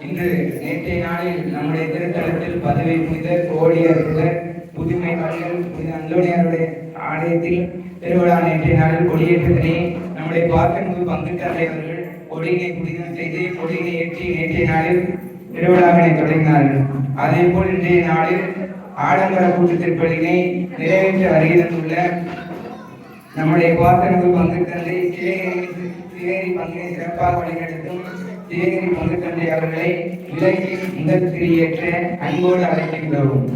இன்று நேற்றைய நாளில் நம்முடைய திருத்தலத்தில் பதவி புனித கோடியர் புதுமை கலைகள் புனித அந்தோனியாருடைய ஆலயத்தில் திருவிழா நேற்றைய நாளில் கொடியேற்றத்தினை நம்முடைய பாக்கன்பு பங்கு தலைவர்கள் கொடியினை புனிதம் செய்து கொடியினை ஏற்றி நேற்றைய நாளில் திருவிழாவினை தொடங்கினார்கள். அதே போல் இன்றைய நாளில் ஆடம்பர கூட்டு திருப்பலியினை நிறைவேற்ற வருகை தந்துள்ள நம்முடைய பாக்கன்பு பங்கு தந்தை சிவேரி பங்கினை சிறப்பாக வழிநடத்தும் சிவேரி பங்கு தந்தை அவர்களை விலகில் முதல் திரியேற்ற அன்போடு அழைக்கின்றோம்.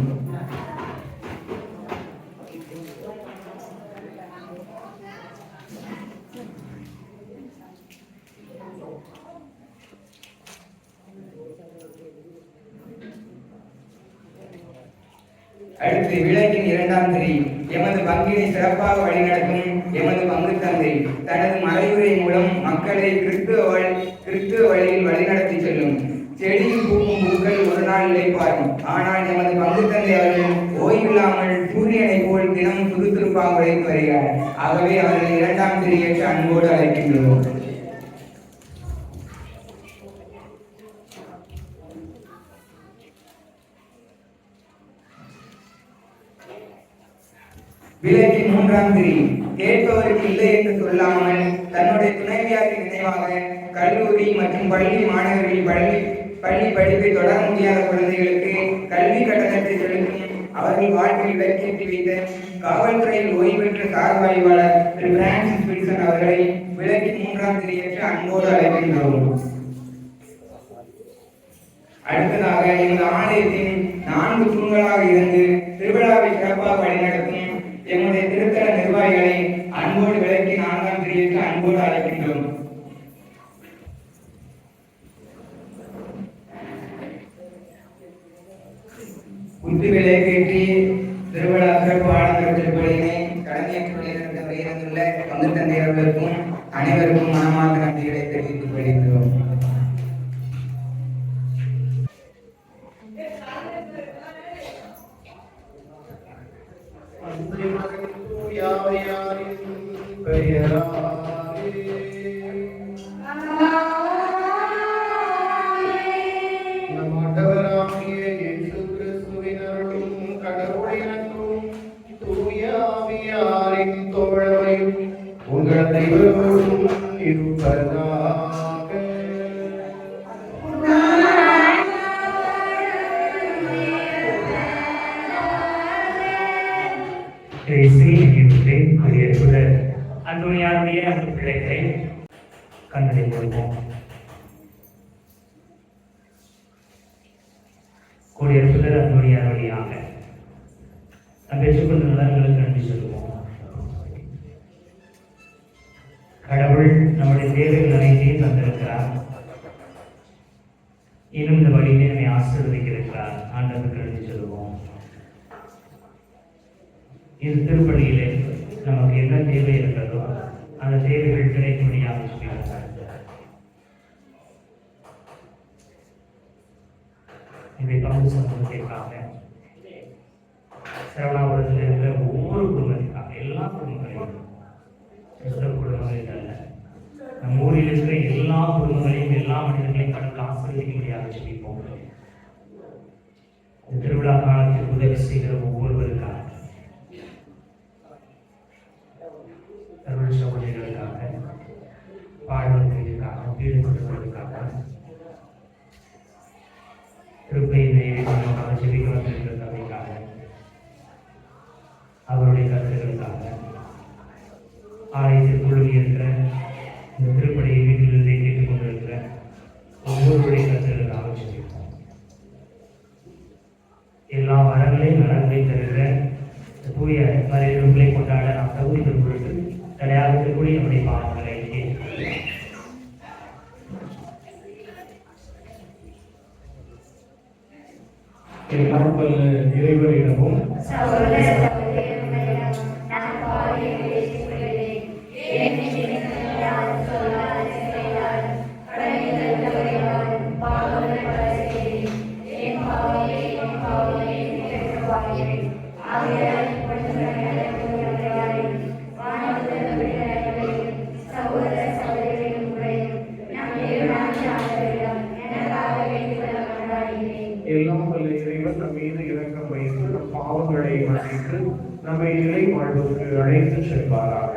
அடுத்து விளக்கின் இரண்டாம் திரி எமது பங்கினை சிறப்பாக வழிநடத்தும் எமது பங்கு தந்தை தனது மறைவுரை மூலம் மக்களை கிறிஸ்துவ வழியில் வழிநடத்தி செல்லும். செடியில் பூக்கும் பூக்கள் ஒரு நாள் இழைப்பாரும், ஆனால் எமது பங்கு தந்தை அவர்கள் ஓய்வில்லாமல் சூரியனை போல் தினம் சுறுசுறுப்பாக உழைத்து வருகிறார். ஆகவே அவர்கள் இரண்டாம் திரியேற்ற அன்போடு அழைக்கின்றோம். விளக்கின் மூன்றாம் திரி கேட்பவருக்கு இல்லை என்று சொல்லாமல் தன்னுடைய துணைவியாரின் நினைவாக கல்லூரி மற்றும் பள்ளி மாணவர்கள் பள்ளி படிப்பை தொடர முடியாத குழந்தைகளுக்கு கல்வி கட்டணத்தை செலுத்தும் அவர்கள் வாழ்க்கையில் விளக்கேற்றி வைத்த காவல்துறையில் ஓய்வு பெற்ற சார்பாய்வாளர் திரு பிரான்சிஸ் வில்சன் அவர்களை விளக்கின் மூன்றாம் திரியேற்ற அன்போடு அழைக்கின்றோம். அடுத்ததாக எமது ஆலயத்தின் 4 தூண்களாக இருந்து திருவிழாவை சிறப்பாக வழிநடத்தும் எம்முடைய திருத்தல நிர்வாகிகளை அன்போடு விளக்கி 4ஆம் திரியேற்ற அன்போடு அழைக்கின்றோம். குத்து விளக்கேற்றி திருவிழா சிறப்பு ஆடம்பர திருப்பலியினை கடமையேற்றுள்ள பங்கு தந்தையர்களுக்கும் அனைவருக்கும் மனமார்ந்த நன்றிகளை தெரிவித்துக் கொள்கிறோம். அந்தோனியாருடைய அந்த பிள்ளைகளை கண்ணடை கொடுப்போம். கூடியிருப்பது அந்தோனியார் வழியாக பெற்றுக்கொண்ட நலன்களுக்கு நன்றி சொல்லுவோம். கடவுள் நம்முடைய தேவைகள் அனைத்தையும் தந்திருக்கிறார். இன்னும் இந்த வழியிலே நம்மை ஆசீர்வதிக்கிறார். ஆண்டவருக்கு நன்றி சொல்லுவோம். இந்த திருப்பலியிலே நமக்கு என்ன தேவை இருக்கிறதோ அந்த தேவைகள் கிடைக்கும்படியாக சொல்லியிருக்கிறார். இதை பங்கு சமூகத்திற்காக சரவணாபுரத்தில் இருக்கிற ஒவ்வொரு குடும்பத்திற்காக எல்லா குடும்பங்களையும் குடும்பங்களில் அல்ல நம் ஊரில் இருக்கிற எல்லா குடும்பங்களையும் எல்லா மனிதர்களையும் கடவுள் ஆசீர்வதிக்கும்படியாக சொல்லிப்போம். இந்த திருவிழா காலத்தில் உதவி செய்கிற ஒவ்வொருவருக்காக சகோதரிகளுக்காக பாடுவதற்காக வீடு கொடுப்பதற்காக திருப்பை நமக்காக செவிக்க வந்திருக்கிற தந்தைக்காக அவருடைய கருத்துக்களுக்காக ஆலயத்திற்குள் இருக்கிற இந்த திருப்படியை வீட்டிலிருந்தே கேட்டுக் கொண்டிருக்கிற ஒவ்வொருடைய கருத்துக்களுக்காக செவிப்போம். எல்லா வரங்களையும் நலன்களையும் தருகிற தூய மறைவுகளை கொண்டாட நாம் தகுதி பெறும் பொழுது தலையாகக்கூடிய நம்முடைய பாவங்களை எல்லாம் வல்ல இறைவனிடமும் எல்லாம் வல்ல இறைவன் நம் மீது இரக்கம் வைத்து நம் பாவங்களை மன்னித்து நம்மை நிலை வாழ்வுக்கு அழைத்து செல்வாராக.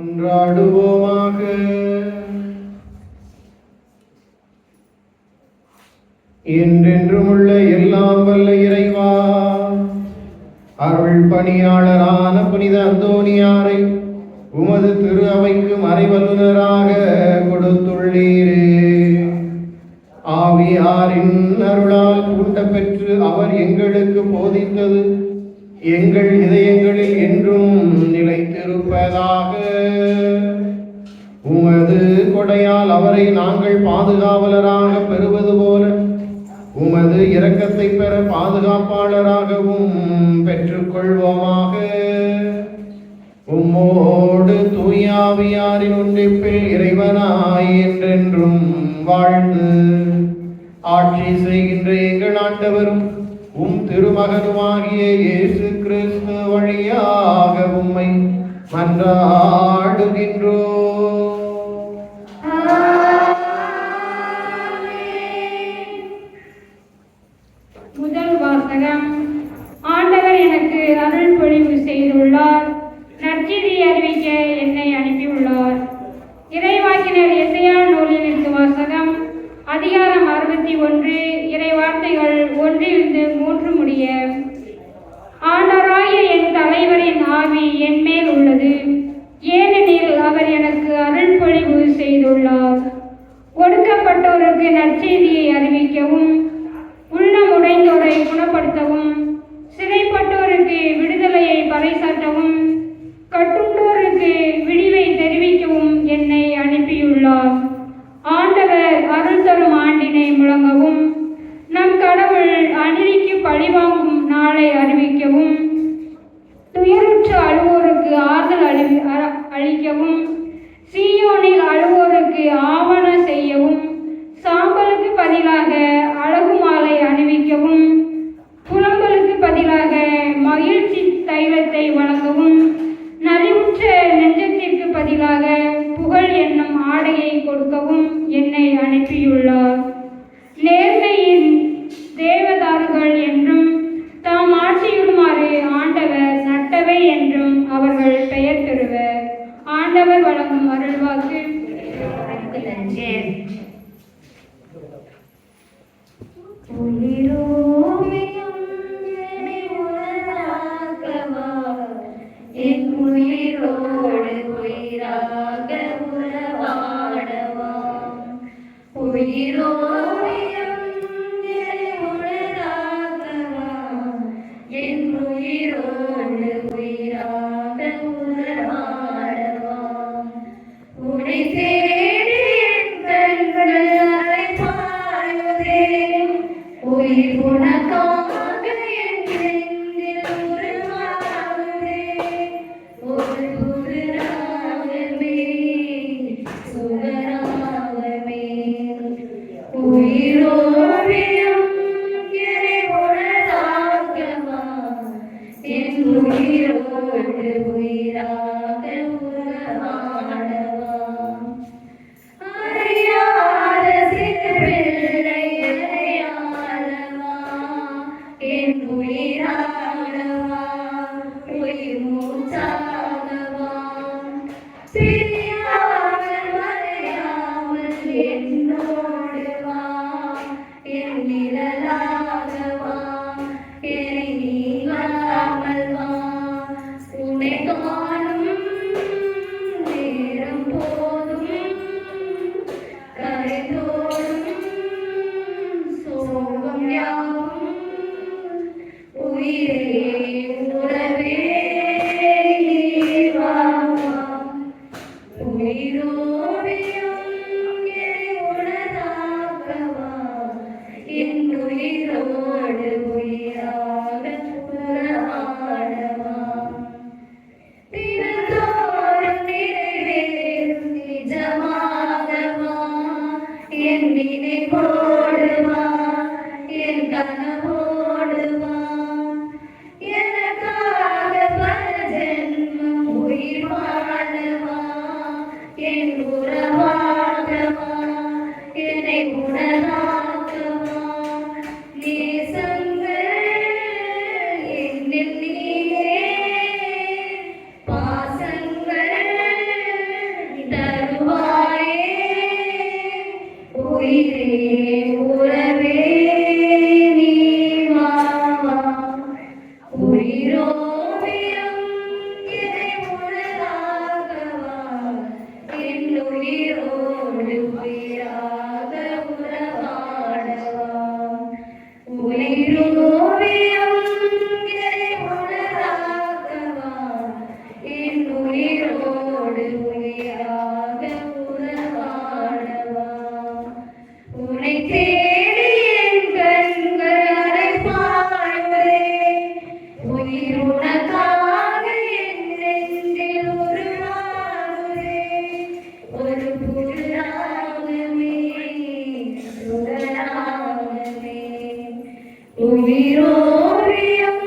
மன்றாடுவோமாக. என்றென்றும் உள்ள எல்லாம் வல்ல இறைவா, அருள் பணியாளரான புனித அந்தோனியாரை உமது திரு அவைக்கு மறைவல்லுநராக கொடுத்துள்ளீரே. ஆவியாரின் அருளால் கூட்ட பெற்று அவர் எங்களுக்கு போதித்தது எங்கள் இதயங்களில் என்றும் நிலைத்திருப்பதாக. உமது கொடையால் அவரை நாங்கள் பாதுகாவலராக பெறுவது போல உமது இரக்கத்தை பெற பாதுகாப்பாளராகவும் பெற்றுக்கொள்வோமாக. உம்மோடு தூயாவியாரின் ஒன்றிப்பில் இறைவனாய் என்றென்றும் வாழ்ந்து ஆட்சி செய்கின்ற எங்கள் ஆண்டவரும் உம் திருமகனுமாகிய இயேசு கிறிஸ்து வழியாக உம்மை மன்றாடுகின்றோம். முதல் வாசகம். ஆண்டவர் எனக்கு அருள் பொழிவு செய்துள்ளார். நற்செய்தி அறிவிக்க என்னை அனுப்பியுள்ளார். இறைவாக்கினர் எசையா நூலிலிருந்து வாசகம். அதிகாரம் 61, இறை வார்த்தைகள் 1-3 முடிய. ஆண்டவராகிய என் தலைவரின் ஆவி என் மேல் உள்ளது, ஏனெனில் அவர் எனக்கு அருள் பொழிவு செய்துள்ளார். ஒடுக்கப்பட்டோருக்கு நற்செய்தியை அறிவிக்கவும், உள்ளம் உடைந்தோரை குணப்படுத்தவும், சிறைப்பட்டோருக்கு விடுதலையை பறைசாற்றவும், கட்டுண்டோருக்கு விடிவை தெரிவிக்கவும் என்னை அனுப்பியுள்ளார். ஆண்டவர் அருள் தரும் ஆண்டினை முழங்கவும், நம் கடவுள் அநீதிக்கு பழிவாங்கும் நாளை அறிவிக்கவும், துயருற்று அழுவோருக்கு ஆறுதல் அளிக்கவும், சீயோனில் அழுவோருக்கு ஆவண செய்யவும், சாம்பலுக்கு பதிலாக அழகு மாலை அணிவிக்கவும், புலம்பலுக்கு பதிலாக மகிழ்ச்சி தைலத்தை வழங்கவும், நலிவுற்ற நெஞ்சத்திற்கு பதிலாக புகழ் என்னும் ஆடையை கொடுக்கவும் என்னை அனுப்பியுள்ளார். நேர்மையின் தேவதாருகள் என்றும் தாம் ஆட்சியுமாறு ஆண்டவர் நட்டவை என்றும் அவர்கள் பெயர் பெறுவர். ஆண்டவர் வழங்கும் அருள்வாக்கு. என் உயிரோடு உயிராக உறவாடவாம். உயிரோடு உணராகவாம். என் உயிரோடு உயிராக உறவாடவாம். உனை தேடி என் கண்கள் அலைபாயுதே. உயிர் உனக்காக என் நெஞ்சில் உருவாகுதே. ஒரு புதுராகமே சுகராகமே. உயிரோவியம் என்னை உணராகவா. என் உயிரோடு உயிராக உறவாடவா. அறியாத சிறுபிள்ளை அறையாடவா. என் உயிராடவா. உயிர் மூச்சாகவா. பிரியாமல் மறையாமல் என்னோடு வா. என் நிழலாகவா. என்னை நீங்காமல் வா. உன்னை காணும் நேரம் போதும் கரைந்தோடும் சோகம் யாவும். உயிரே உறவே நீ வா. உயிரோவியம் என்னை உணராகவா. என் உயிரோடு உயிராக உறவாடவா. தினந்தோறும் நிறைவேறும் நிஜமாகவா. என் நினைவோடு வா. என் கனவோடு வா. எனக்காக பல ஜென்மம் உயிர் வாழவா. என் உறவாகவா. என்னை உணராகவா. நேசங்கள் என்னில் நீயே. பாசங்கள் தருவாயே. உயிரே உறவே நீ வா. உயிரோவியம் என்னை உணராகவா. என் உயிரோடு உயிராக உறவாடவா. உயிரோவியம் என்னை உணராகவா. உயிரோவியம்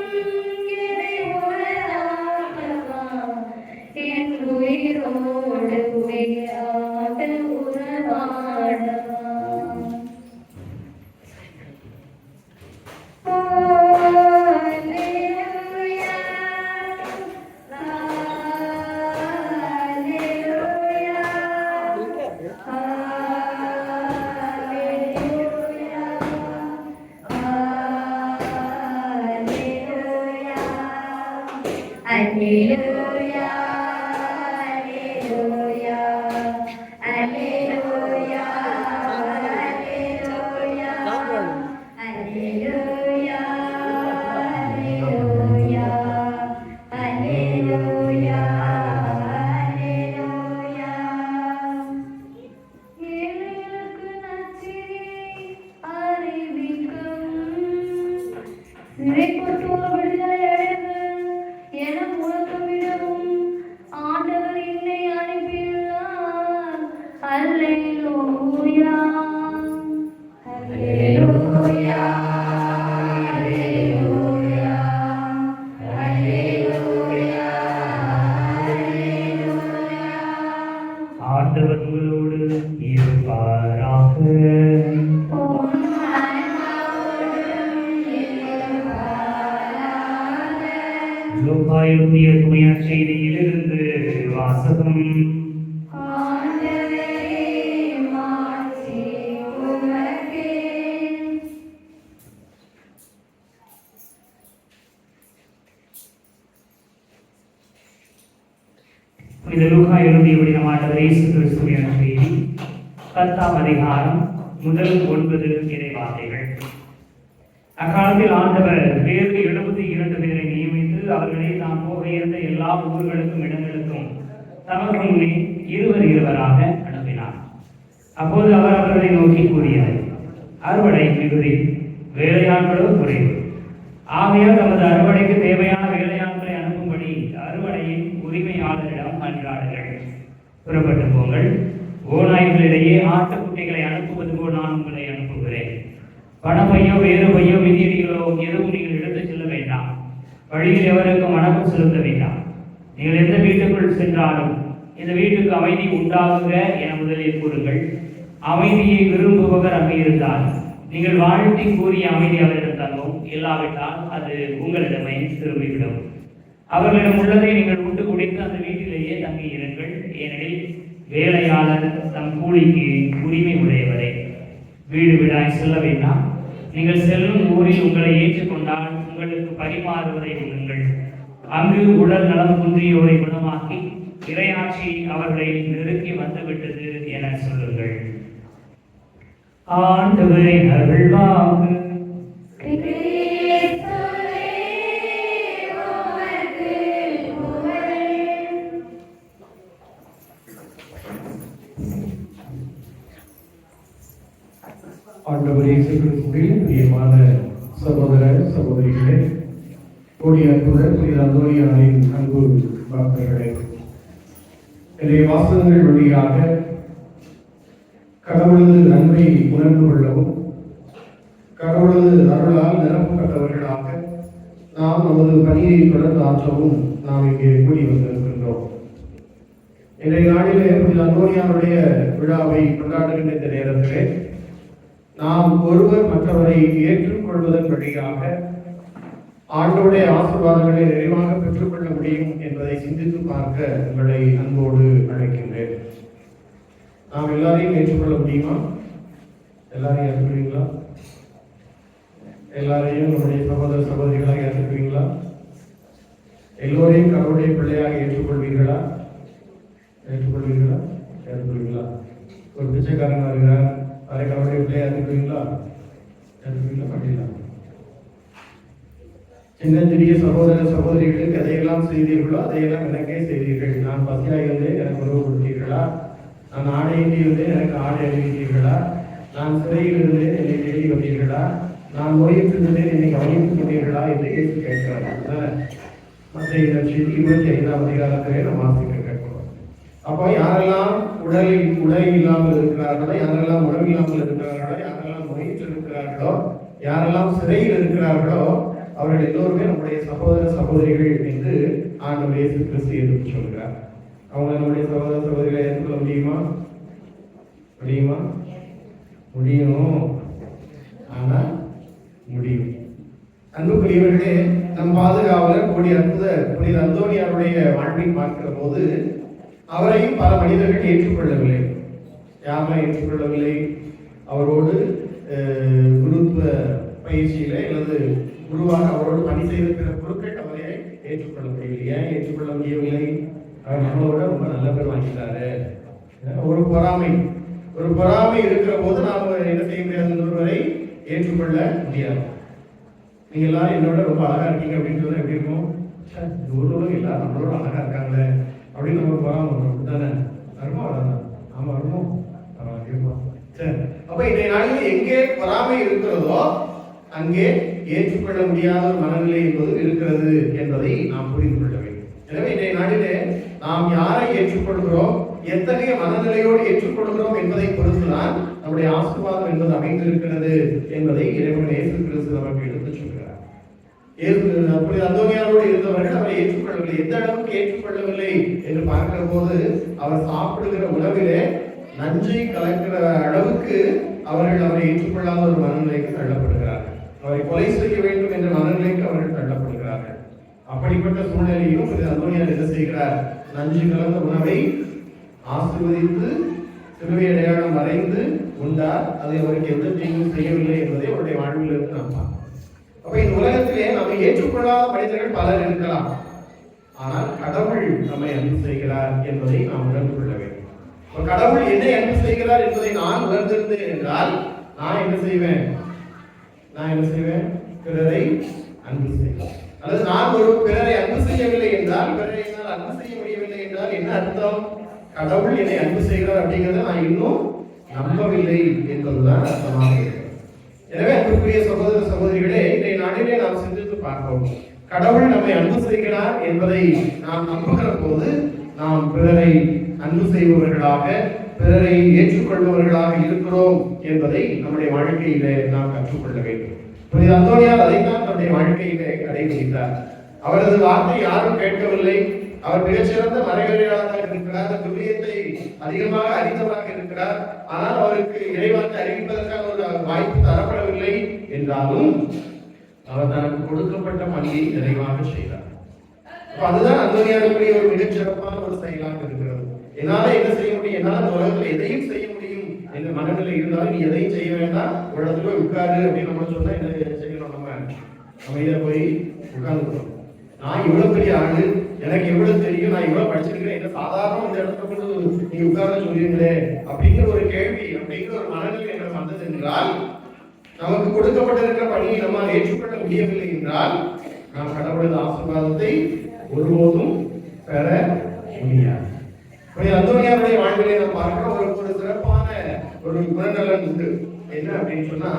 என்னை உணராகவா என் உயிரோடு உயிராக உறவாடவா Alleluia, alleluia, alleluia, alleluia, alleluia, alleluia, alleluia, alleluia. ஏழைகளுக்கு நற்செய்தியை அறிவிக்கும், சிறைப்பட்டோர் விடுதலை அடைந்து என முழக்கமிடவும் ஆண்டவர் என்னை அனுப்பியுள்ளார். அல்லேலூயா, அல்லேலூயா, அல்லேலூயா, அல்லேலூயா, அல்லேலூயா. ஆண்டவர் உங்களோடு இருப்பாராக. லூக்கா எழுதிய தூய செய்தியிலிருந்து வாசகம். புனித லூக்கா எழுதியபடி நம் ஆண்டவர் இயேசு கிறிஸ்துவின் செய்தி 10ஆம் அதிகாரம் முதல் 9 இறைவார்த்தைகள். அக்காலத்தில் ஆண்டவர் வேறு 72 பேரை நியமித்து அவர்களை தாம் போக இருந்த எல்லா ஊர்களுக்கும் இடங்களுக்கும் தமக்கு முன்னே இருவராக அனுப்பினார். அப்போது அவர் அவர்களை நோக்கி கூறியது, அறுவடை மிகுதி, வேலையாட்களோ குறைவு. ஆகையால் தமது அறுவடைக்கு தேவையான வேலையாட்களை அனுப்பும்படி அறுவடையின் உரிமையாளரிடம் மன்றாடுங்கள். புறப்பட்டு போங்கள். ஓநாய்களிடையே ஆட்டுக்குட்டிகளை அனுப்புவது போல் நான் உங்களை அனுப்புகிறேன். பணப்பையோ வேறு பையோ மிதியடிகளோ எதுவும் நீங்கள் எடுத்துச் செல்ல வேண்டாம். வழியில் எவருக்கும் வணக்கம் செலுத்த வேண்டாம். நீங்கள் எந்த வீட்டுக்குள் சென்றாலும் இந்த வீட்டுக்கு அமைதி உண்டாகுக என முதலில் கூறுங்கள். அமைதியை விரும்புபவர் அங்கு இருந்தால் நீங்கள் வாழ்த்தி கூறிய அமைதி அவரிடம் தங்கும், இல்லாவிட்டால் அது உங்களிடமே திரும்பிவிடும். அவர்களிடம் உள்ளதை நீங்கள் உண்டு குடித்து அந்த வீட்டிலேயே தங்கி இருங்கள். ஏனெனில் வேலையாளர் தம் கூலிக்கு உரிமை உடையவரே. வீடு வீடாய் செல்ல வேண்டாம். நீங்கள் செல்லும் ஊரில் உங்களை ஏற்றுக்கொண்டால் உங்களுக்கு பரிமாறுவதை உண்ணுங்கள். அங்கு உடல் நலம் குன்றியோரை குணமாக்கி இறையாட்சி அவர்களை நெருக்கி வந்துவிட்டது என சொல்லுங்கள். ஆண்டவரே அருள்வாக்கு. ஆண்டவர் இயேசு கிறிஸ்துவின் பிரியமான சகோதர சகோதரிகளே, கூடிய அன்புடன் புனித அந்தோனியாரின் அன்பு பக்தர்களே, இன்றைய வாசகங்கள் வழியாக கடவுளது நன்மை உணர்ந்து கொள்ளவும் கடவுளது அருளால் நிரப்பப்பட்டவர்களாக நாம் நமது பணியை தொடர்ந்து ஆற்றவும் நாம் இங்கே கூடி வந்திருக்கின்றோம். இன்றைய நாளிலே புனித அந்தோனியாருடைய விழாவை கொண்டாடுகின்ற இந்த நேரத்திலே நாம் ஒருவர் மற்றவரை ஏற்றுக்கொள்வதன் வழியாக ஆண்டவருடைய ஆசீர்வாதங்களை நிறைவாக பெற்றுக்கொள்ள முடியும் என்பதை சிந்தித்து பார்க்க உங்களை அன்போடு அழைக்கின்றேன். நாம் எல்லாரையும் ஏற்றுக்கொள்ள முடியுமா? எல்லாரையும் ஏற்றுக்கொள்வீங்களா? எல்லாரையும் நம்முடைய சகோதர சகோதரிகளாக ஏற்றுக்கொள்வீங்களா? எல்லோரையும் கடவுளுடைய பிள்ளையாக ஏற்றுக்கொள்வீர்களா? ஏற்றுக்கொள்வீர்களா? ஏற்றுக்கொள்வீங்களா? ஒரு பிச்சைக்காரன் வருகிறார், அதை கடவுளுடைய பிள்ளையாக ஏற்றுக்கொள்வீங்களா? ஏற்றுக்கொள்வீங்களா? மாட்டீங்களா? சின்னஞ்சிறிய சகோதர சகோதரிகளுக்கு எதையெல்லாம் செய்தீர்களோ அதையெல்லாம் எனக்கே செய்தீர்கள். நான் பசியாக இருந்தேன், எனக்கு உணவு கொடுத்தீர்களா? நான் ஆடையின்றி இருந்தேன், எனக்கு ஆடை அணிவித்தீர்களா? நான் சிறையில் இருந்தேன், என்னை தேடி வந்தீர்களா? நான் நோயிட்டு இருந்தேன், என்னை கவனித்துக் கொண்டீர்களா என்று கேட்டு கேட்கிறார். மற்ற 25ஆம் அதிகாரத்திலே நாம் வாசிக்க கேட்கிறோம். அப்போ யாரெல்லாம் உடல் இல்லாமல் இருக்கிறார்களோ, யாரெல்லாம் உணவு இல்லாமல் இருக்கிறார்களோ, யாரெல்லாம் நோயிட்டு இருக்கிறார்களோ யாரெல்லாம் சிறையில் இருக்கிறார்களோ அவர்கள் எல்லோருமே நம்முடைய சகோதர சகோதரிகள் என்று ஆண்டவர் இயேசு கிறிஸ்து எடுத்து சொல்கிறார். அவங்க நம்முடைய சகோதர சகோதரிகளை ஏற்றுக்கொள்ள முடியுமா? முடியும். ஆனா முடியும். அன்புக்குரியவர்களே, நம் பாதுகாவலர் புனித அந்தோனியாருடைய வாழ்வை பார்க்கிற போது அவரையும் பல மனிதர்கள் ஏற்றுக்கொள்ளவில்லை. யாரெல்லாம் ஏற்றுக்கொள்ளவில்லை? அவரோடு குருத்துவ பயிற்சியில அல்லது குருவாக அவரோடு பணி செய்த பிற குருக்கள் அவரை ஏற்றுக்கொள்ள முடியவில்லை. ஏன் ஏற்றுக்கொள்ள முடியவில்லை? அவர் நம்மளோட ரொம்ப நல்ல பேர் வாங்கிட்டாரு. ஒரு பொறாமை இருக்கிற போது நாம என்ன செய்ய முடியாது? ஒருவரை ஏற்றுக்கொள்ள முடியாது. நீங்க எல்லாரும் என்னோட ரொம்ப அழகா இருக்கீங்க அப்படின்னு சொன்னா எப்படி இருக்கும்? ஊர்ல எல்லாரும் நம்மளோட அழகா இருக்காங்களே அப்படின்னு நம்ம பொறாமை வரும் தானே? வருமா வராதா? ஆமா வருமோ? இருக்கும். சரி, அப்ப இன்றைய நாளில் எங்கே பொறாமை இருக்கிறதோ அங்கே ஏற்றுக்கொள்ள முடியாத ஒரு மனநிலை என்பது இருக்கிறது என்பதை நாம் புரிந்து கொள்ள வேண்டும். எனவே இன்றைய நாளிலே நாம் யாரை ஏற்றுக்கொள்கிறோம், எத்தகைய மனநிலையோடு ஏற்றுக்கொள்கிறோம் என்பதை பொறுத்துதான் நம்முடைய ஆசீர்வாதம் என்பது அமைந்திருக்கிறது என்பதை இறைவன் இயேசு கிறிஸ்து நமக்கு எடுத்துச் சொல்கிறார். அப்படி அந்தோனியாரோடு இருந்தவர்கள் அவரை ஏற்றுக்கொள்ளவில்லை. எந்த அளவுக்கு ஏற்றுக்கொள்ளவில்லை என்று பார்க்கிற போது அவர் சாப்பிடுகிற உணவிலே நஞ்சை கலக்கிற அளவுக்கு அவர்கள் அவரை ஏற்றுக்கொள்ளாத ஒரு மனநிலைக்கு தள்ளப்படுகிறார்கள். அவரை கொலை செய்ய வேண்டும் என்ற மனநிலைக்கு அவர்கள் தள்ளப்படுகிறார்கள். அப்படிப்பட்ட சூழ்நிலையிலும் அந்தோனியார் என்ன செய்கிறார்? நஞ்சு கலந்த உணவை ஆசீர்வதித்து சிலுவை அடையாளம் வரைந்து உண்டார். அதை அவருக்கு எந்த தீங்கும் செய்யவில்லை என்பதை அவருடைய வாழ்வில் இருந்து நாம் பார்க்கிறோம். அப்ப இந்த உலகத்திலே நம்மை ஏற்றுக்கொள்ளாத மனிதர்கள் பலர் இருக்கலாம். ஆனால் கடவுள் நம்மை அன்பு செய்கிறார் என்பதை நாம் உணர்ந்து கொள்ள வேண்டும். கடவுள் என்னை அன்பு செய்கிறார் என்பதை நான் உணர்ந்திருந்தேன் என்றால் நான் என்ன செய்வேன்? பிறரை அன்பு செய்வேன். அல்லது நான் ஒரு பிறரை அன்பு செய்யவில்லை என்றால், பிறரை என்னால் அன்பு செய்ய முடியவில்லை என்றால் என்ன அர்த்தம்? கடவுள் என்னை அன்பு செய்கிறார் அப்படிங்கிறத நான் இன்னும் நம்பவில்லை என்பதுதான் அர்த்தமாக இருக்கிறது. எனவே அன்புக்குரிய சகோதர சகோதரிகளே, இன்றைய நாளிலே நாம் சிந்தித்து பார்ப்போம். கடவுள் நம்மை அன்பு செய்கிறார் என்பதை நாம் நம்புகிற போது நாம் பிறரை அன்பு செய்பவர்களாக, பிறரை ஏற்றுக்கொள்பவர்களாக இருக்கிறோம் என்பதை நம்முடைய வாழ்க்கையிலே நாம் கற்றுக்கொள்ள வேண்டும். புனித அந்தோனியார் அதைத்தான் தன்னுடைய வாழ்க்கையிலே கடைபிடித்தார். அவரது வார்த்தை யாரும் கேட்கவில்லை. அவர் மிகச்சிறந்த மறைகளையாளராக இருக்கிறார், துரியத்தை அதிகமாக அறிந்தவராக இருக்கிறார். ஆனால் அவருக்கு இறைவார்த்தை அறிவிப்பதற்கான ஒரு வாய்ப்பு தரப்படவில்லை என்றாலும் அவர் தனக்கு கொடுக்கப்பட்ட பணியை நிறைவாக செய்தார். அதுதான் அந்தோனியாருக்குரிய ஒரு மிகச்சிறப்பான ஒரு செயலாக இருக்கிறது. என்னால என்ன செய்ய முடியும்? என்னால இந்த உலகத்துல எதையும் செய்ய முடியும் என்ற மனநிலை இருந்தாலும் நீ எதையும் செய்ய வேண்டாம், ஒரு இடத்துல போய் உட்காரு அப்படின்னு நம்ம சொன்னா என்ன செய்யணும்? நம்ம அமைதியா போய் உட்கார்ந்துக்கணும். நான் இவ்வளவு பெரிய ஆளு, எனக்கு எவ்வளவு தெரியும், நான் இவ்வளவு படிச்சிருக்கிறேன், என்ன சாதாரண இந்த இடத்துல கொண்டு நீங்க உட்கார்ந்து சொல்லுவீங்களே அப்படிங்கிற ஒரு கேள்வி, அப்படிங்கிற ஒரு மனநிலை என்ற வந்தது என்றால், நமக்கு கொடுக்கப்பட்டிருக்கிற பணியை நம்மால் ஏற்றுக்கொள்ள முடியவில்லை என்றால் நாம் கடவுளது ஆசீர்வாதத்தை ஒருபோதும் பெற முடியாது. அந்தோனியாருடைய வாழ்விலே நாம் பார்க்கிறோம் ஒரு சிறப்பான ஒரு குணநலன் உண்டு. என்ன அப்படின்னு சொன்னா,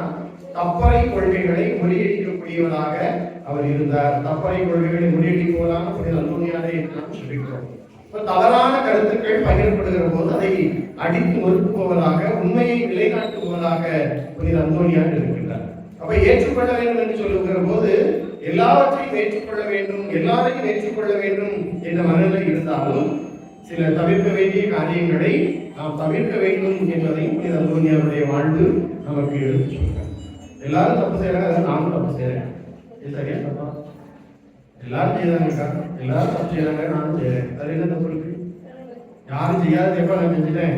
தப்பறை கொள்கைகளை முறியடிக்கக்கூடியவராக அவர் இருந்தார். தப்பறை கொள்கைகளை முறியடிப்பவராக புனித அந்தோனியாரை நாம் சொல்லிக்கிறோம். தவறான கருத்துக்கள் பகிரப்படுகிற போது அதை அடித்து நொறுக்குபவராக, உண்மையை நிலைநாட்டுபவராக புனித அந்தோனியார் இருக்கின்றார். அப்ப ஏற்றுக்கொள்ள வேண்டும் என்று சொல்லுகிற போது எல்லாவற்றையும் ஏற்றுக்கொள்ள வேண்டும், எல்லாரையும் ஏற்றுக்கொள்ள வேண்டும் என்ற மனநிலை இருந்தாலும் சில தவிர்க்க வேண்டிய காரியங்களை நாம் தவிர்க்க வேண்டும் என்பதையும் புனித அந்தோனியாருடைய வாழ்வு நமக்கு எடுத்து சொல்றாங்க. எல்லாரும் தப்பு செய்யறாங்க, நானும் தப்பு செய்யறேன். சரியா தப்பா? எல்லாரும் செய்யறாங்க, எல்லாரும் தப்பு செய்யறாங்க, நானும் செய்யறேன். அது என்ன தப்பு இருக்கு? யாரும் செய்யாத எப்ப நான் செஞ்சுட்டேன்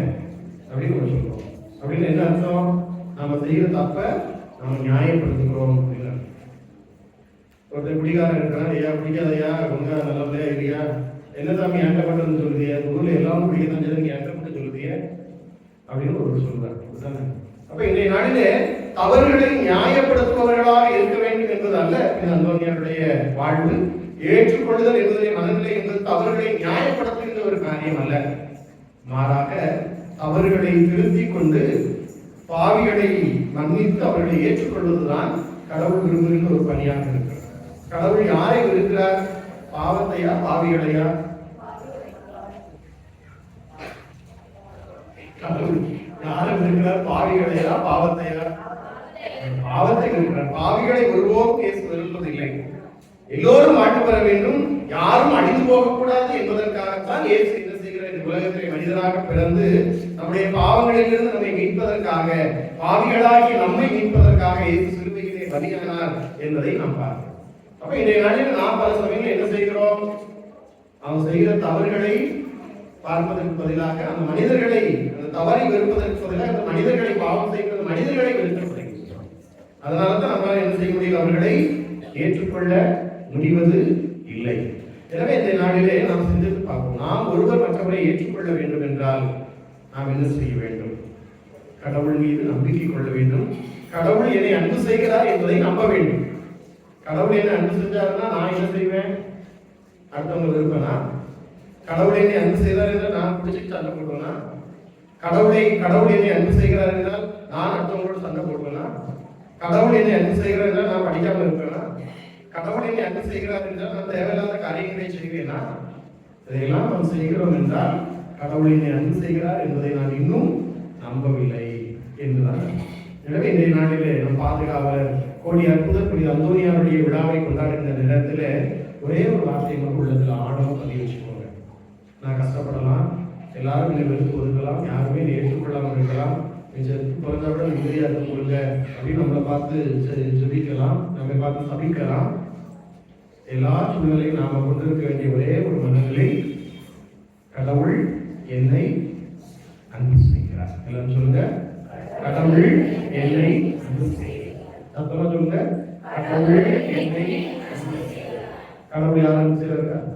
அப்படின்னு சொல்றோம். அப்படின்னு என்ன அர்த்தம்? நம்ம செய்யற தப்ப நம்ம நியாயப்படுத்துகிறோம். ஒருத்தர் குடிகாரன் இருக்கிறான், ஐயா குடிக்காதையா, ரொம்ப நல்லபடியா இல்லையா, என்ன சாமி என்கிட்ட பண்றதுன்னு சொல்லுதிய, ஊர்ல எல்லாரும் குடிக்கதான் செய்து நீங்க என்கிட்ட மட்டும் சொல்லுதிய அப்படின்னு ஒரு சொல்றாரு. அப்ப இன்றைய நாளிலே தவறுகளை நியாயப்படுத்துபவர்களாக இருக்க வேண்டும் என்பது அல்ல இந்த அந்தோனியாருடைய வாழ்வு. ஏற்றுக்கொள்ளுதல் என்பதை மனநிலை என்பது தவறுகளை நியாயப்படுத்துகின்ற ஒரு காரியம் அல்ல, மாறாக தவறுகளை திருத்திக் கொண்டு பாவிகளை மன்னித்து அவர்களை ஏற்றுக்கொள்வதுதான் கடவுள் விரும்புகின்ற ஒரு பணியாக இருக்கிறது. கடவுள் யாரை விரும்புகிறார்? பாவத்தையா பாவிகளையா? கடவுள் யாரை விரும்புகிறார்? பாவிகளையா பாவத்தையா? பாவத்தை வெறுக்கிறார். பாவிகளை ஒருபோதும் இயேசு வெறுப்பதில்லை. எல்லோரும் மாட்டு பெற வேண்டும், யாரும் அழிந்து போகக்கூடாது என்பதற்காகத்தான் இயேசு என்ன செய்கிற இந்த உலகத்திலே மனிதனாக பிறந்து நம்முடைய பாவங்களிலிருந்து நம்மை மீட்பதற்காக, பாவிகளாகி நம்மை மீட்பதற்காக இயேசு சிலுவையிலே பலியானார் என்பதை நாம் பார்க்கிறோம். அப்ப இன்றைய நாளில் நாம் பல சமயங்களில் என்ன செய்கிறோம்? அவன் செய்கிற தவறுகளை பார்ப்பதற்கு பதிலாக அந்த மனிதர்களை, அந்த தவறை வெறுப்பதற்கு பதிலாக அந்த மனிதர்களை, பாவம் செய்கிற மனிதர்களை வெறுக்க தொடங்குகிறோம். அதனால்தான் நம்மால் என்ன செய்ய முடியும்? அவர்களை ஏற்றுக்கொள்ள முடிவது இல்லை. எனவே இந்த நாளிலே நாம் சிந்தித்து பார்ப்போம். நாம் ஒருவர் மற்றவரை ஏற்றுக்கொள்ள வேண்டும் என்றால் நாம் என்ன செய்ய வேண்டும்? கடவுள் மீது நம்பிக்கை கொள்ள வேண்டும். கடவுள் என்னை அன்பு செய்கிறார் என்பதை நம்ப வேண்டும். கடவுள் என்னை அன்பு செஞ்சாருன்னா நான் என்ன செய்வேன்? அடுத்தவங்க விருப்பனா? கடவுள் என்னை அன்பு செய்தார் என்றால் நான் பிடிச்சிட்டு சண்டை போடுவேனா? கடவுள் என்னை அன்பு செய்கிறார் என்றால் நான் அடுத்தவங்களோட சண்டை போடுவேனா? கடவுள் என்னை அன்பு செய்கிறார் என்றால் நான் படிக்காம இருப்பேனா? கடவுள் என்னை அன்பு செய்கிறார் என்றால் நான் தேவையில்லாத காரியங்களை செய்வேனா? இதையெல்லாம் நாம் செய்கிறோம் என்றால் கடவுள் என்னை அன்பு செய்கிறார் என்பதை நான் இன்னும் நம்பவில்லை என்றுதான். எனவே இன்றைய நாளிலே நம் பாதுகாவலர் கோடி அற்புதர் புனித அந்தோனியாருடைய விழாவை கொண்டாடுகின்ற நேரத்தில் ஒரே ஒரு வார்த்தை நமக்கு உள்ளதில் ஆழமாக பதிவு வச்சுக்கோங்க. நான் கஷ்டப்படலாம், எல்லாரும் என்னை வெறுத்து ஒதுக்கலாம், யாருமே ஏற்றுக்கொள்ளாமல் இருக்கலாம், பிறந்தவிட நிம்மதியாக இருக்க கொடுங்க அப்படின்னு நம்மளை பார்த்து ஜெபிக்கலாம், நம்மை பார்த்து சபிக்கலாம். எல்லா சூழ்நிலையும் நாம கொண்டிருக்க வேண்டிய ஒரே ஒரு மனநிலை, கடவுள் என்னை அன்பு செய்கிறார். எல்லாம் சொல்லுங்க, கடவுள் என்னை அன்பு செய்கிறார். சத்தமா சொல்லுங்க, கடவுள் என்னை. கடவுள் யார் அன்பு செய்கிறார்?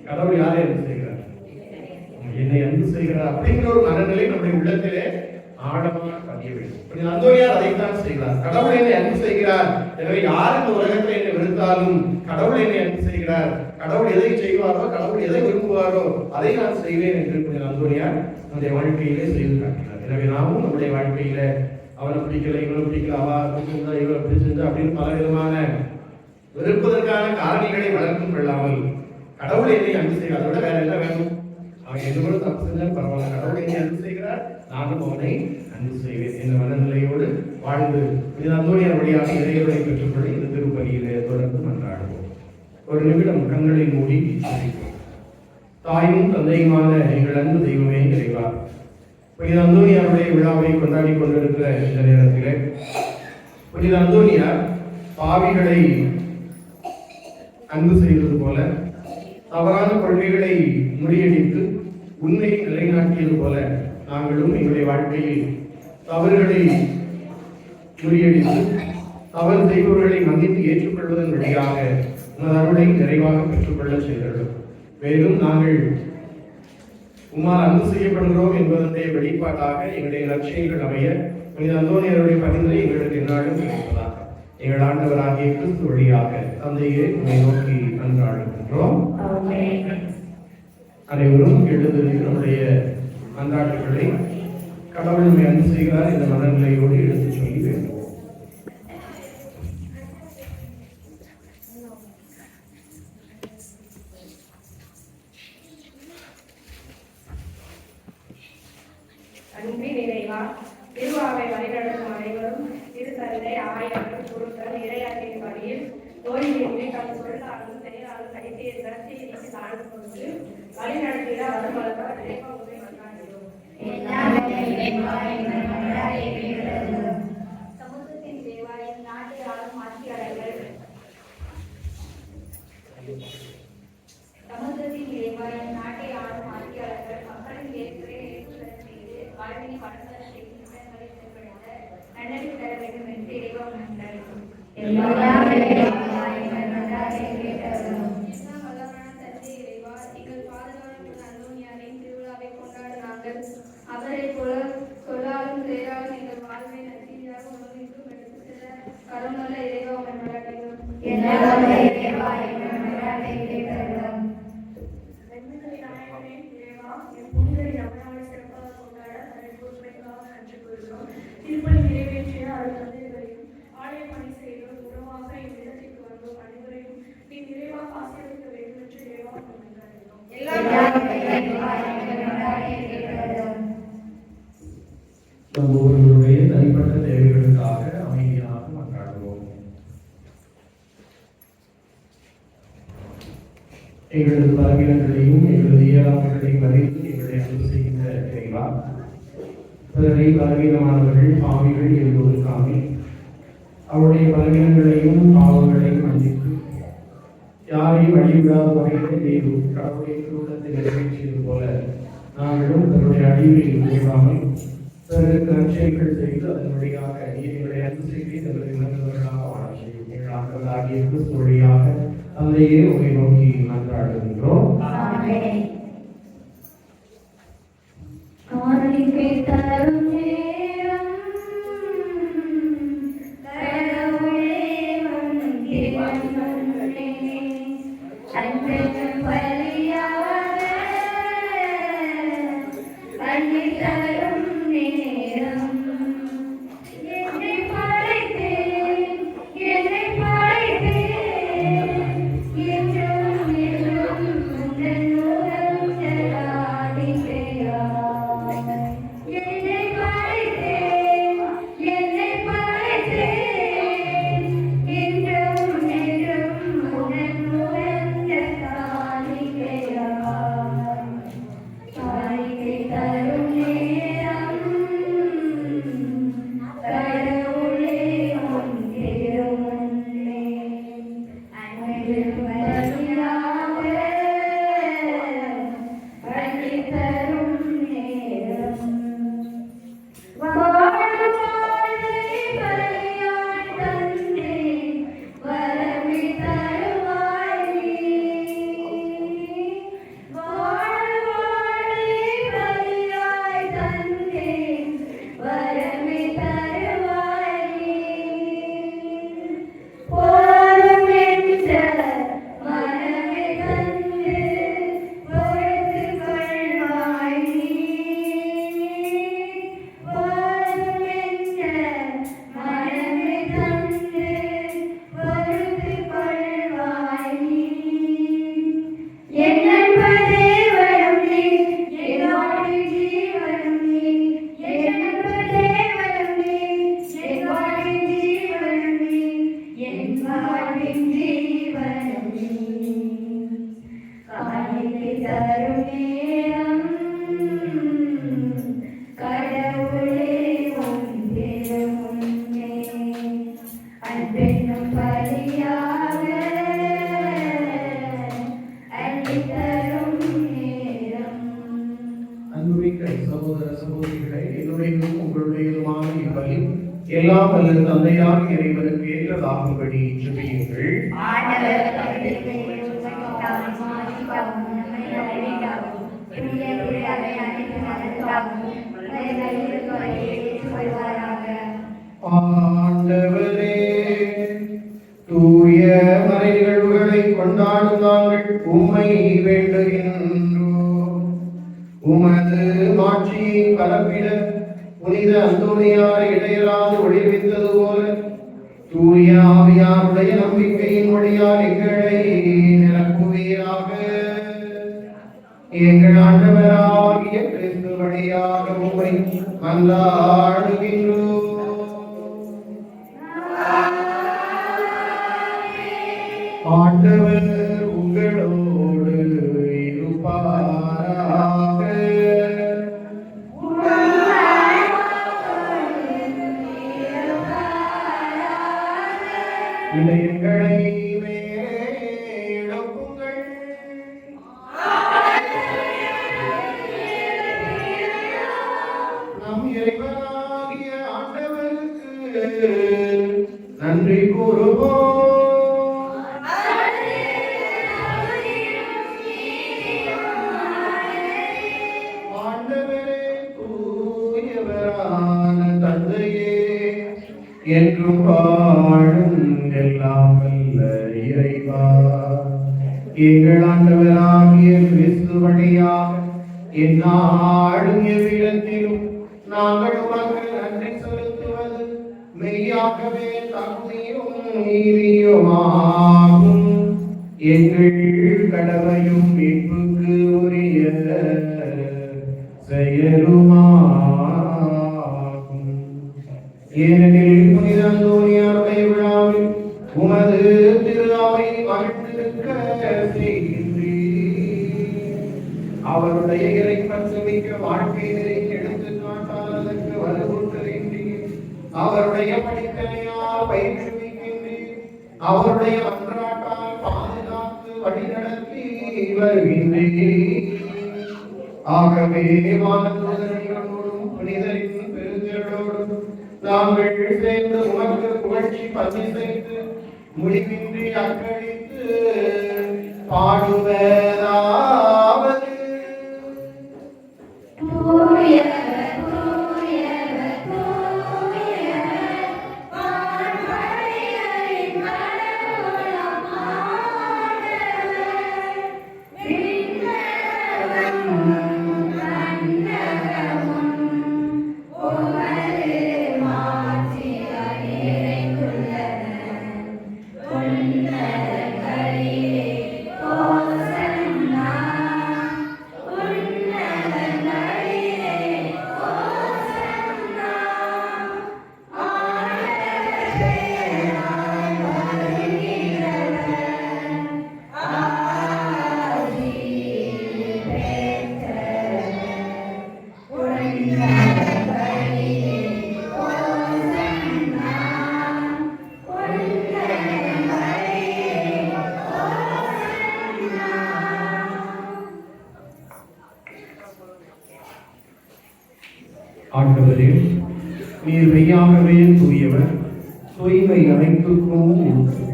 கடவுள் யாரை அன்பு செய்கிறார்? என்னை அன்பு செய்கிறார் அப்படிங்கிற ஒரு மனநிலை நம்முடைய உள்ளத்திலே ஆழமாக பதிய வேண்டும். அந்தோனியார் அதைத்தான் செய்கிறார். கடவுள் என்னை அன்பு செய்கிறார், எனவே யார் இந்த உலகத்தில் என்னை வெறுத்தாலும் கடவுள் என்னை அன்பு செய்கிறார். கடவுள் எதை செய்வாரோ, கடவுள் எதை விரும்புவாரோ அதை நான் செய்வேன் என்று அந்தோனியார் நம்முடைய வாழ்க்கையிலே செய்து காட்டினார். எனவே நாமும் நம்முடைய வாழ்க்கையில அவனை பிடிக்கல, இவனை பிடிக்கல, அவ பிடிச்சிருந்தா, இவனை பிடிச்சிருந்தா அப்படின்னு பல விதமான வெறுப்பதற்கான காரணிகளை வளர்த்தும் கொள்ளாமல் கடவுள் என்னை அன்பு செய்கிறார். அதை விட வேற என்ன வேணும்? அவன் எது கூட தப்பு செஞ்சாலும் பரவாயில்ல, கடவுள் என்னை அன்பு செய்கிறார், நானும் அவனை அன்பு செய்வேன் என்ற மனநிலையோடு வாழ்ந்து அந்தோனியார் வழியாக இறைவனை பெற்றுக்கொள்ள இந்த திருப்பலியிலே தொடர்ந்து மன்றாடுவோம். ஒரு நிமிடம் கண்களை மூடி ஜெபிப்போம். தாயும் தந்தையுமான எங்கள் அன்பு தெய்வமே இறைவா, புனித அந்தோனியாருடைய விழாவை கொண்டாடி கொண்டிருக்கிற இந்த நேரத்திலே புனித அந்தோனியார் பாவிகளை அன்பு செய்தது போல, தவறான கொள்கைகளை முறியடித்து உண்மையை நிலைநாட்டியது போல நாங்களும் எங்களுடைய வாழ்க்கையில் தவறுகளை முறியடித்து தவறு செய்பவர்களை மன்னித்து ஏற்றுக்கொள்வதன் வழியாக உமது அருளை நிறைவாக பெற்றுக்கொள்ள செய்தோம். மேலும் நாங்கள் உம்மால் அன்பு செய்யப்படுகிறோம் என்பதனுடைய வெளிப்பாட்டாக எங்களுடைய லட்சியங்கள் அமைய புனித அந்தோனியாருடைய பரிந்துரை எங்களுக்கு எந்நாளும் கிடைப்பதாக எங்கள் ஆண்டவராகிய கிறிஸ்து வழியாக தந்தையை உம்மை நோக்கி மன்றாடுகின்றோம். அனைவரும் எழுந்து நம்முடைய மன்றாட்டுகளை கடவுள் நம்மை அன்பு செய்கிறார் இந்த மனநிலையோடு எடுத்து சொல்லி வேண்டும். அன்பின் இறைவா, திருவாவை வழிநடத்தும் அனைவரும் திருத்தந்தை, ஆயர்கள், குருக்கள் இறையாற்றின் வழியில் ஓய்வின்றி தம் சொல்லாலும் செயலாலும் கைத்திய நற்செய்திக்கு சார்ந்து கொண்டு வழிநடத்திட வருமளவர் இறைவனை கொண்டாடுகிறோம். சமூகத்தின் தேவாலயம், நாட்டை ஆளும் ஆட்சியாளர்கள், சமூகத்தின் தேவாலயம், நாட்டை ஆளும் ஆட்சியாளர்கள் மக்களின் ஏற்புரை செய்து வாழ்வினை படங்கள் செய்து திட்டங்களை செயல்படுத்த நன்னறி தர வேண்டும் என்று இறைவன் நன்றாகும். அவரை போல சொல்லாலும் செயலாலும் எங்கள் வாழ்வை நற்செய்தியாக உலகிற்கும் எடுத்துச் செல்ல கருணை இறைவா மன்றாடுகிறோம். திருப்பலி நிறைவேற்றிய அருள்தந்தைகளையும் ஆலய பணி செய்தோர் உறவாக இவ்விடத்திற்கு வந்தோம் அனைவரையும் நீ நிறைவாக ஆசீர்வதிக்க வேண்டும் என்று இறைவா கொண்டாடுகிறோம். எங்களது பலவீனங்களையும் எங்களது இயலாமைகளையும் அறிந்து எங்களை அன்பு செய்கின்ற இறைவா, பிறரை பலவீனமானவர்கள் பாவிகள் என்பதற்காக அவருடைய பலவீனங்களையும் பாவங்களையும் மன்னித்து யாரையும் வழிவிடாத வகையில் நீர் கடவுளுடைய திருவுள்ளத்தை நிறைவேற்றியது போல நாங்களும் தன்னுடைய அழிவில் கூடாமல் பிறருக்கு நற்செயல்கள் செய்து அதன் வழியாக எங்களை அன்பு செய்து தங்களை உணர்ந்தவர்களாக வாழ செய்யும் எங்கள் ஆண்டவராகிய கிறிஸ்து வழியாக தந்தையே உங்களை நோக்கி மன்றாடுகின்றோம். எல்லாம் வல்ல தந்தையாக இறைவனுக்கு ஏற்றதாகும்படி ஜெபியுங்கள். ஆண்டவரே, தூய மறை நிகழ்வுகளை கொண்டாடும் நாங்கள் உம்மை வேண்டுகின்றோம். உமது மாட்சியை பரப்பிட புனித அந்தோனியாரை இடையராது ஒளிர்வித்தது போல தூய ஆவியாருடைய நம்பிக்கையின் வழியால் எங்களை நிரப்புவீராக. எங்கள் ஆண்டவராகிய கிறிஸ்து வழியாக உம்மை மன்றாடுகின்றோம். ஆண்டவர் உங்களோடு இருப்பாராக. இதயங்களை மேலெழுப்புங்கள். நம் இறைவனாகிய ஆண்டவருக்கு நன்றி கூறுவோம். ஆண்டவரே, தூயவரான தந்தையே, என்றும் வாழும் எல்லாம் வல்ல இறைவா, எங்கள் ஆண்டவராகிய கிறிஸ்து வழியாக எந்நாளும் எவ்விடத்திலும் நாங்கள் உமக்கு நன்றி செலுத்துவது மெய்யாகவே தகுதியும் நீதியுமாகும். எங்கள் கடமையும் மீட்புக்கு உரிய செயலுமாகும். ஏனெனில் புனித அந்தோனியாருடைய விழாவில் உமது திரு அவை மகிழ்ந்திருக்க செய்கின்றீர். வாழ்க்கையை எடுத்துக்காட்டால் அதற்கு வலுவூட்டுகின்றீர். அவருடைய படிப்பினையால் பயிற்றுவிக்கின்றீர். அவருடைய அன்றாட்டால் பாதுகாத்து வழிநடத்தி வருகின்றீர். ஆகவே வானதூதர்களோடும் புனிதரின் பெருந்திரளோடும் நாங்கள் சேர்ந்து உமக்கு புகழ்ச்சி பதிவு செய்து முடிவின்றி அக்களித்து பாடுவதாவது. ஆண்டவரே, நீர் மெய்யாகவே தூயவர், தூய்மை அனைத்துக்கும் ஊற்று.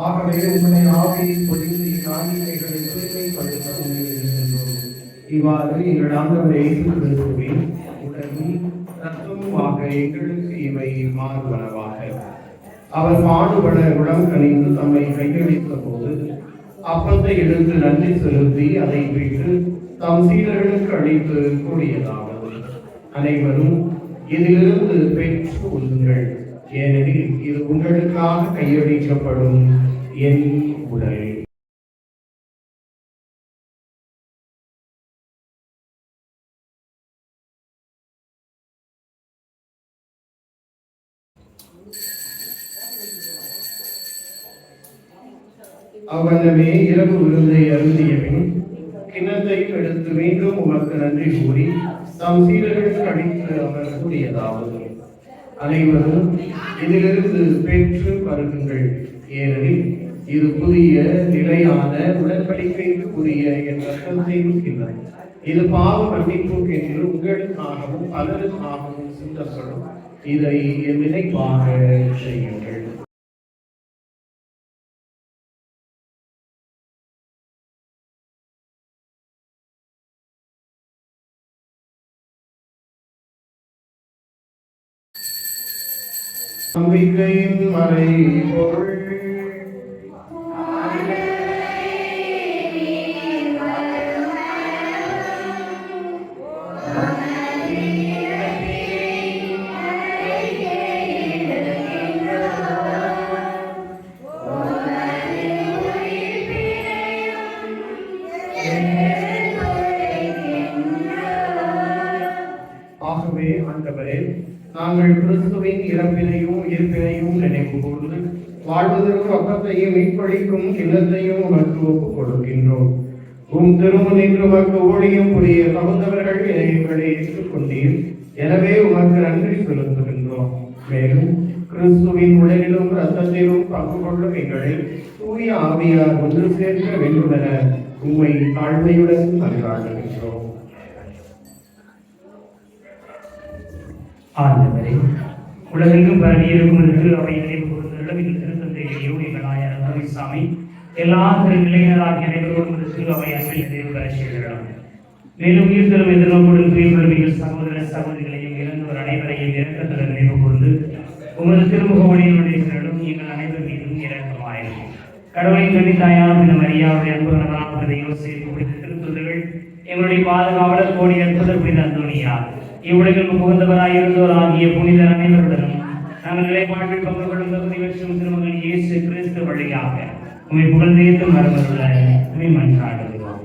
ஆகவே உங்களை ஆவியை பொழிந்து இக்காரியங்களை தூய்மைப்படுத்த இருக்கின்றோம். இவ்வாறு எங்கள் ஆண்டவர் இயேசு கிறிஸ்துவின் உடலும் இரத்தமுமாக எங்களுக்கு இவை மாறுவனவாக. அவர் பாடுபட உடம் கனிந்து தம்மை கையளித்த போது அப்பத்தை எடுத்து நன்றி செலுத்தி அதை விட்டு தம் சீடர்களுக்கு அளித்து கூறியதாவது: அனைவரும் இதிலிருந்து பெற்று கொள்ளுங்கள், ஏனெனில் இது உங்களுக்காக கையளிக்கப்படும் என் உடல். அவனமே இரவு விருந்தை அருந்திய பின் கிண்ணத்தை எடுத்து மீண்டும் உமக்கு நன்றி கூறி தம் சீடர்களுக்கு அளித்து அவர் கூறியதாவது: அனைவரும் இதிலிருந்து பெற்று பருகுங்கள், ஏனெனில் இது புதிய நிலையான உடன்படிக்கைக்குரிய என் ரத்தத்தின் கிண்ணம். இது பாவ மன்னிப்புக்கு என்று உங்களுக்காகவும் பலருக்காகவும் சிந்தப்படும். இதை என் நினைவாக செய்யுங்கள். நம்பிக்கையின் மறை பொருள். ஆகவே ஆண்டவரே, நாங்கள் கிறிஸ்துவின் இறப்பினையும் உயிர்ப்பினையும் நினைவு கூர்ந்து வாழ்வதற்கு அப்பத்தையும் மீட்பளிக்கும் கிண்ணத்தையும் உமக்கு ஒப்புக் கொடுக்கின்றோம். உம் திருமுனின்று உமக்கு ஊழியம் புரிய தகுந்தவர்கள் எங்களை ஏற்றுக்கொண்டீர். எனவே உமக்கு நன்றி செலுத்துகின்றோம். மேலும் கிறிஸ்துவின் உடலிலும் இரத்தத்திலும் பங்கு கொள்ளும் எங்களை தூய ஆவியார் ஒன்று சேர்க்க வேண்டுமென உம்மை தாழ்மையுடன் மன்றாடுகின்றோம். ஆண்டவரே, உலகெங்கும் பரவியிருக்கும் திரு அவை நினைவு கூர்ந்தருளும் இந்த திருத்தந்தையையோ எங்கள் ஆயர் ரவிசாமி எல்லா திருநிலையினராகிய அனைவரோடும் திரு அவை அன்பில் நினைவு பெற செய்கிறோம். மேலும் உயிர்த்தலும் எதிர்நோக்குடன் துயர்வுகள் சகோதர சகோதரிகளையும் இறந்தவர் அனைவரையும் இரக்கத்துடன் நினைவு கூர்ந்து உமது திருமுக ஒளியினுடைய எங்கள் அனைவர் மீதும் இரக்கமாயிருக்கும். கடவுளின் கவிதாயான பின்ன மரியாவுடைய அன்பு யோசிப்பு திருத்துதர்கள் எங்களுடைய பாதுகாவலர் கோடி அற்புத புனித அந்தோனியார் இவ்வுலகில் புகுந்தவராயிருந்தோர் ஆகிய புனிதர் அனைவருடனும் நாங்கள் நிலைப்பாட்டில் பங்கு கொள்ளும் தகுதி பெற்றும் திருமகன் இயேசு கிறிஸ்து வழியாக உம்மை புகழ்ந்தேத்து மறுமருள உம்மை மன்றாடுகிறோம்.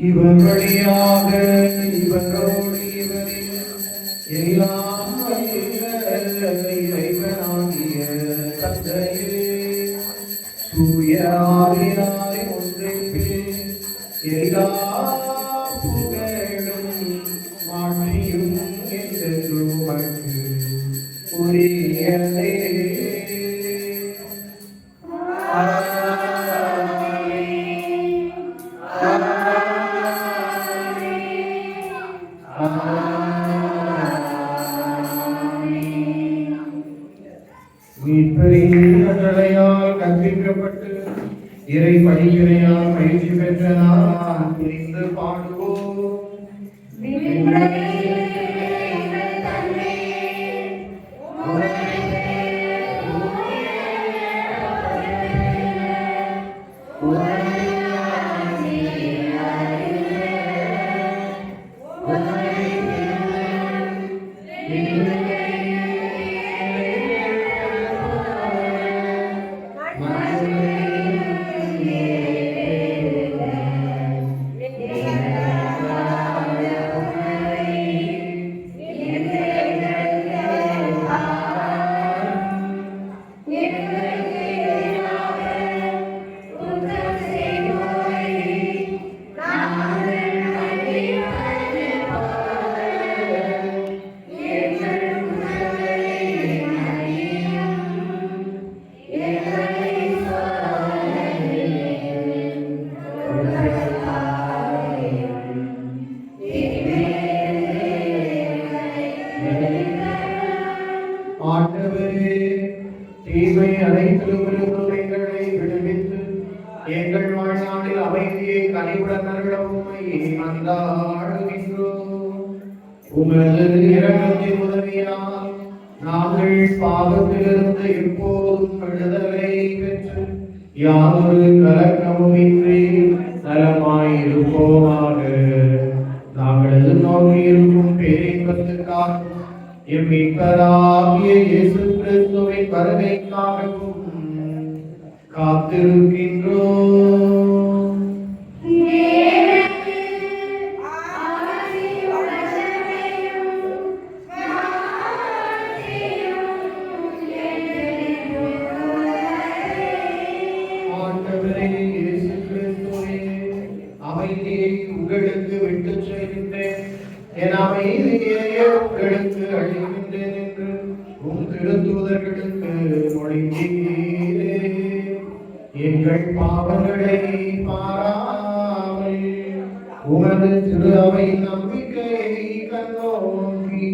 இவர் வழியாக இவரோடு இவரில் எல்லாம் தூயாவினாய் ஒன்றிப்பே எல்லா புகழும் மாற்றியும் என்றென்றும் உமக்கு உரியதே. மீட்பரின் கற்பிக்கப்பட்டு இறை படிப்பினையால் பயிற்சி பெற்ற நான் புரிந்து பாடுவோம். ஆண்டவரே, தீமை அனைத்திலுமிருந்தும் எங்களை விடுவித்து எங்கள் வாழ்நாளில் அமைதியை கனிவுடன் அருளவும் உம்மை மன்றாடுகின்றோம். உமது இரக்கத்தின் உதவியால் நாங்கள் பாவத்திலிருந்து எப்போதும் விடுதலை பெற்று யாதொரு கலக்கமும் இன்றி நலமாயிருப்போமாக. நாங்கள் எதிர்நோக்கியிருக்கும் பேரின்பத்துக்காகவும் எம் மீட்பராகிய இயேசு கிறிஸ்துவின் வருகைக்காகவும் காத்திருக்கின்றோம். ஆண்டவரே இயேசு கிறிஸ்துவே, அமைதியை உங்களுக்கு விட்டுச் செல்கின்றேன், என் அமைதியை உங்களுக்கு அளிக்கின்றேன் என்று உம் திருத்தூதர்களுக்கு மொழிந்தீரே. எங்கள் பாவங்களை பாராமல் உமது திரு அவை நம்பிக்கையை கண்ணோக்கி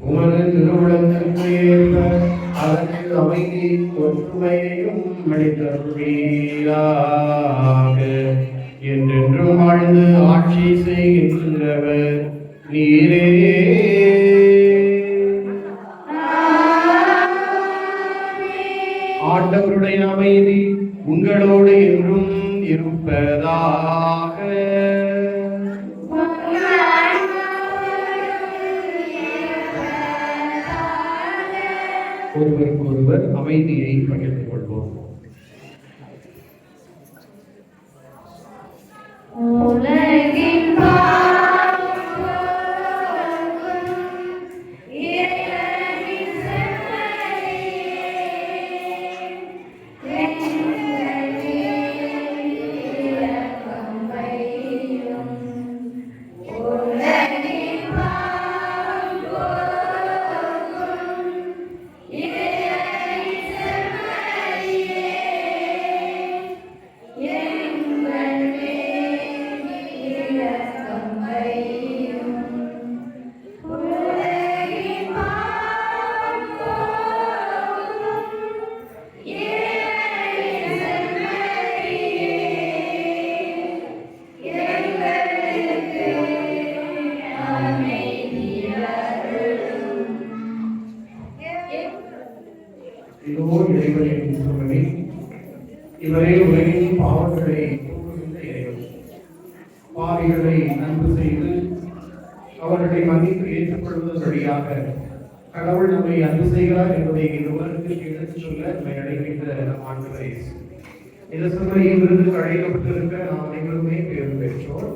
உமது திருவுளத்திற்கு ஏற்ப அதற்கு அமைதி ஒற்றுமையையும் அளித்தருளீராக. என்றென்றும் வாழ்ந்து ஆட்சி செய்கின்றவர் நீரே. ஆண்டவருடைய அமைதி உங்களோடு என்றும் இருப்பதாக. ஒருவருக்கொருவர் அமைதியை பகிர்ந்து கொள்வோம். இவரே உலகின் பாவங்களை போக்குகின்ற இறைவன். பாவிகளை அன்பு செய்து அவர்களை மன்னிப்பு ஏற்றுக்கொள்வதன் வழியாக கடவுள் நம்மை அன்பு செய்கிறார் என்பதை இந்த உலகத்திற்கு எடுத்துச் சொல்ல நம்மை அழைக்கின்ற நம் ஆண்டவர் இயேசு. இந்த சபையின் விருதுக்கு அழைக்கப்பட்டிருக்க நாம் அனைவருமே பேர் பெற்றோர்.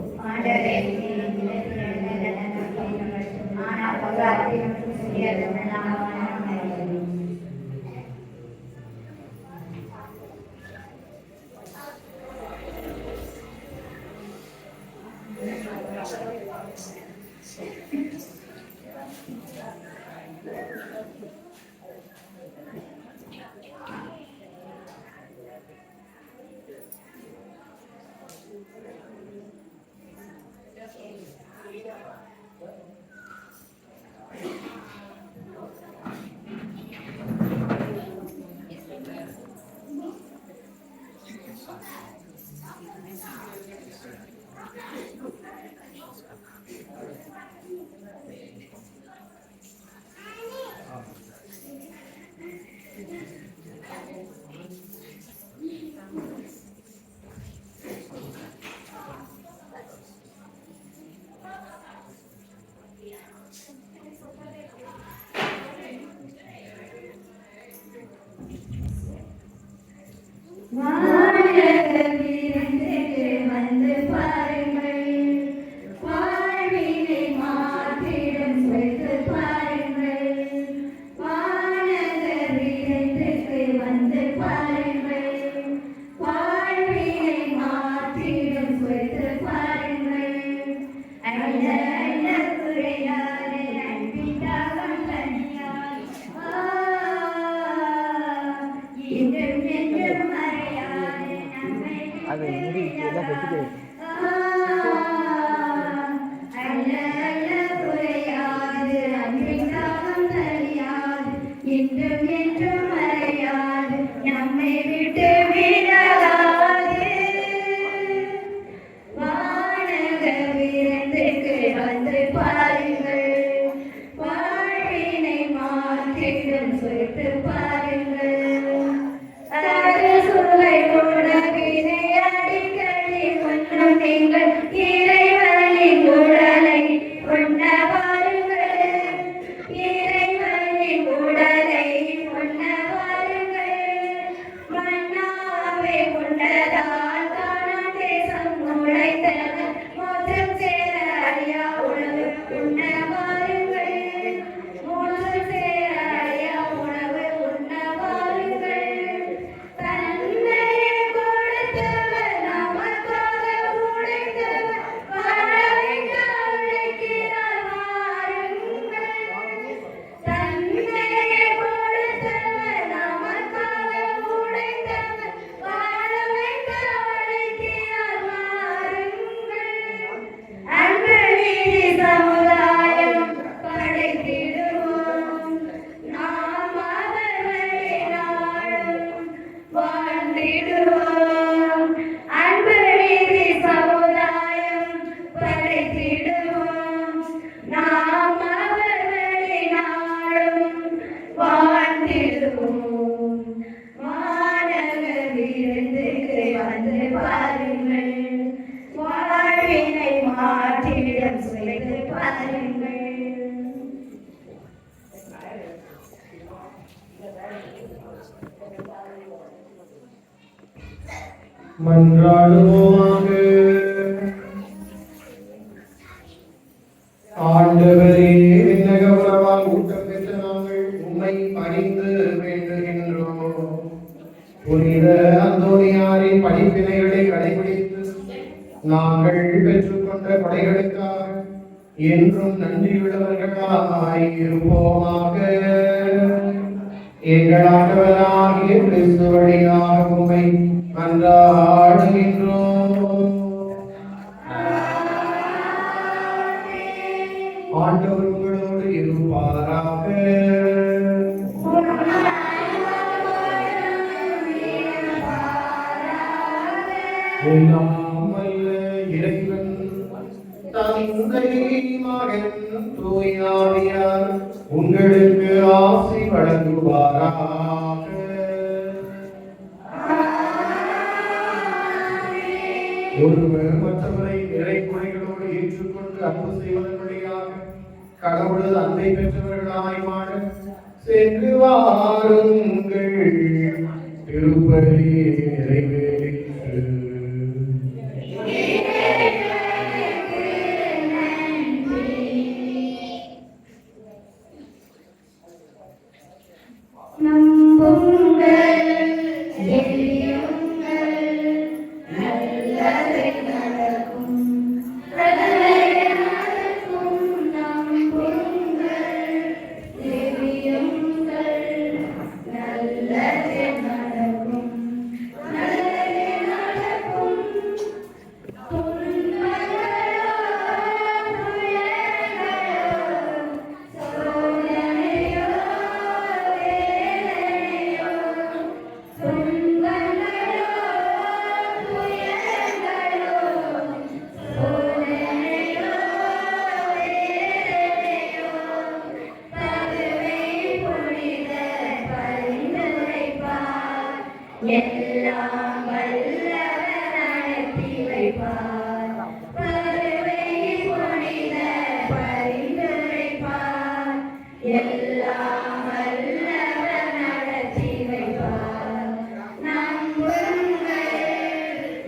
மன்றாடுவோமாக. ஆண்டவரே, விண்ணக உறவால் ஊட்டம் பெற்ற நாங்கள் உம்மை பணிந்து வேண்டுகின்றோம். புனித அந்தோனியாரின் படிப்பினைகளை கடைபிடித்து நாங்கள் பெற்றுக்கொண்ட கொடைகளுக்காக என்றும் நன்றியுள்ளவர்களாய் இருப்போமாக. எங்கள் ஆண்டவராகிய கிறிஸ்து வழியாக உம்மை மன்றாடுகின்றோம். ஆண்டவர் உங்களோடு இருப்பாராக. எல்லாம் வல்ல இறைவன் தந்தை மகன் தூய ஆவியார் உங்களுக்கு ஆசி வழங்குவாராக. ஒருவர் மற்றவரை நிறை குறைகளோடு ஏற்றுக்கொண்டு அன்பு செய்வதன் வழியாக கடவுளது அன்பை பெற்றவர்களாய் மாட சென்று வாருங்கள். திருப்பலி நிறைவேறிற்று. நல்லதை நடக்கும். எல்லாம் வல்லவர் நடத்தி வைப்பார். பருவை புனித பரிந்துரைப்பார். எல்லாம் வல்லவர் நடத்தி வைப்பார். நம்புங்கள்,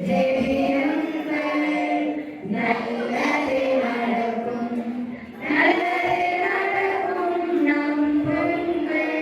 ஜெபியுங்கள், நல்லது நடக்கும், நல்லது நடக்கும். நம்புங்கள்,